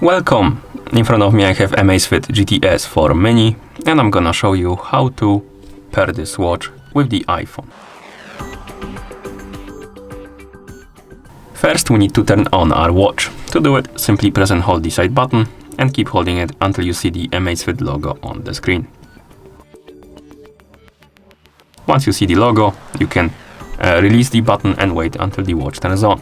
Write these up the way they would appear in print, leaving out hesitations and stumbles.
Welcome! In front of me I have Amazfit GTS for Mini, and I'm gonna show you how to pair this watch with the iPhone. First we need to turn on our watch. To do it, simply press and hold the side button and keep holding it until you see the Amazfit logo on the screen. Once you see the logo, you can release the button and wait until the watch turns on.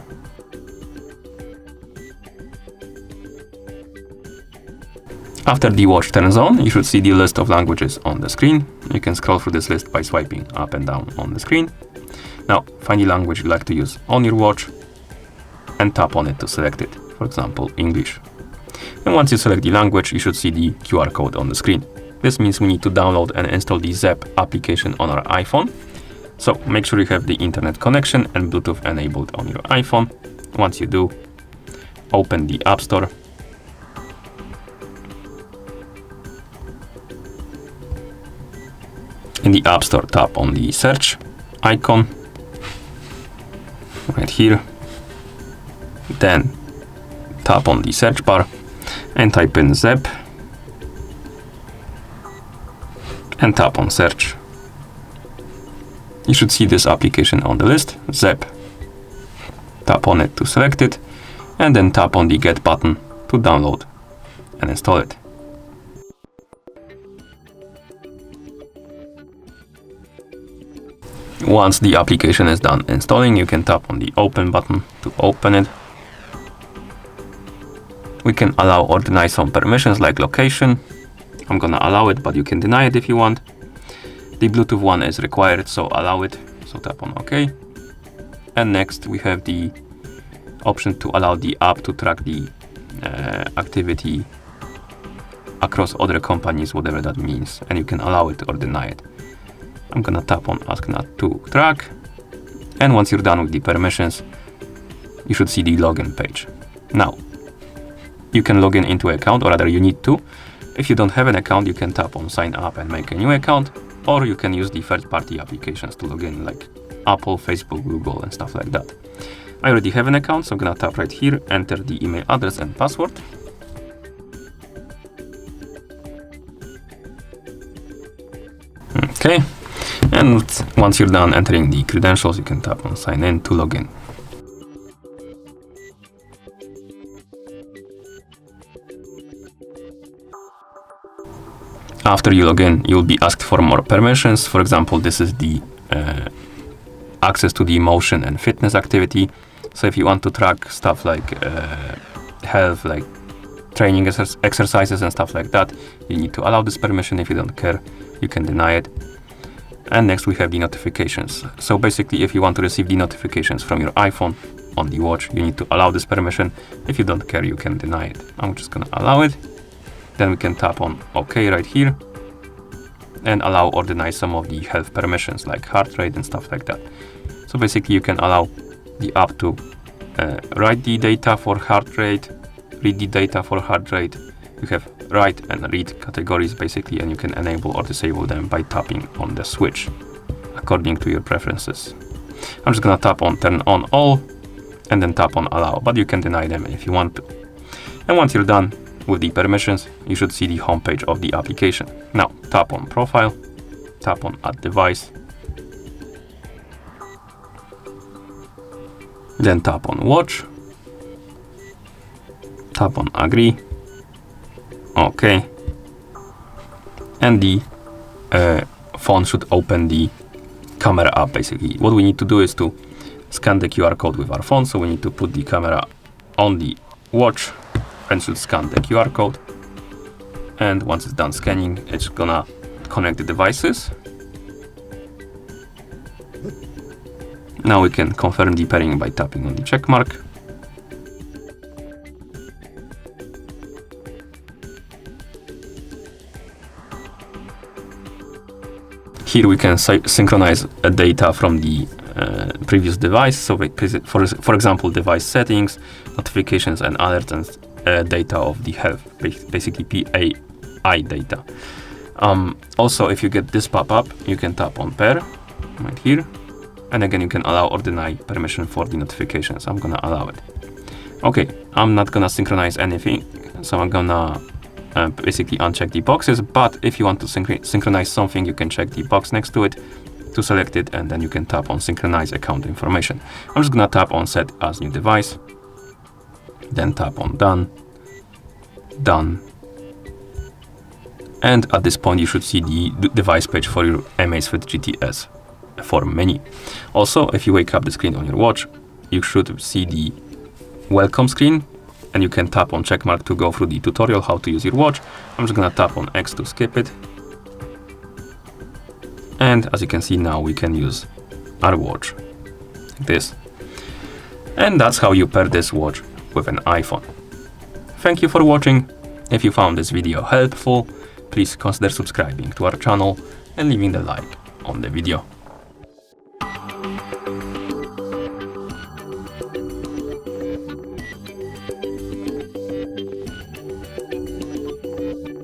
After the watch turns on, you should see the list of languages on the screen. You can scroll through this list by swiping up and down on the screen. Now, find the language you'd like to use on your watch and tap on it to select it, for example, English. And once you select the language, you should see the QR code on the screen. This means we need to download and install the Zap application on our iPhone. So make sure you have the internet connection and Bluetooth enabled on your iPhone. Once you do, open the App Store. In the App Store, tap on the search icon right here. Then tap on the search bar and type in Zap and tap on search. You should see this application on the list, Zap. Tap on it to select it and then tap on the Get button to download and install it. Once the application is done installing, you can tap on the Open button to open it. We can allow or deny some permissions like location. I'm gonna allow it, but you can deny it if you want. The Bluetooth one is required, so allow it. So tap on OK. And next we have the option to allow the app to track the activity across other companies, whatever that means. And you can allow it or deny it. I'm gonna tap on Ask Not to Track. And once you're done with the permissions, you should see the login page. Now, you can log in into an account, or rather you need to. If you don't have an account, you can tap on Sign Up and make a new account, or you can use the third-party applications to log in, like Apple, Facebook, Google, and stuff like that. I already have an account, so I'm gonna tap right here, enter the email address and password. Okay. And once you're done entering the credentials, you can tap on Sign In to log in. After you log in, you'll be asked for more permissions. For example, this is the access to the motion and fitness activity. So if you want to track stuff like health, like training exercises and stuff like that, you need to allow this permission. If you don't care, you can deny it. And next we have the notifications. So basically, if you want to receive the notifications from your iPhone on the watch, you need to allow this permission. If you don't care, you can deny it. I'm just gonna allow it. Then we can tap on OK right here and allow or deny some of the health permissions like heart rate and stuff like that. So basically, you can allow the app to write the data for heart rate, read the data for heart rate. You have write and read categories basically, and you can enable or disable them by tapping on the switch according to your preferences. I'm just gonna tap on Turn on All and then tap on Allow, but you can deny them if you want to. And once you're done with the permissions, you should see the home page of the application. Now tap on Profile, tap on Add Device, then tap on Watch, tap on Agree, OK, and the phone should open the camera app basically. What we need to do is to scan the QR code with our phone, so we need to put the camera on the watch and should scan the QR code. And once it's done scanning, it's gonna connect the devices. Now we can confirm the pairing by tapping on the check mark. Here we can synchronize data from the previous device. So for example, device settings, notifications and alerts, and data of the health, basically PAI data. Also, if you get this pop-up, you can tap on Pair right here. And again, you can allow or deny permission for the notifications. I'm gonna allow it. Okay, I'm not gonna synchronize anything, So I'm gonna basically uncheck the boxes, but if you want to synchronize something, you can check the box next to it to select it, and then you can tap on synchronize account information. I'm just gonna tap on set as new device, then tap on done, and at this point you should see the device page for your Amazfit GTS form menu. Also, if you wake up the screen on your watch, you should see the welcome screen, and you can tap on checkmark to go through the tutorial how to use your watch. I'm just gonna tap on X to skip it. And as you can see now, we can use our watch like this. And that's how you pair this watch with an iPhone. Thank you for watching. If you found this video helpful, please consider subscribing to our channel and leaving the like on the video.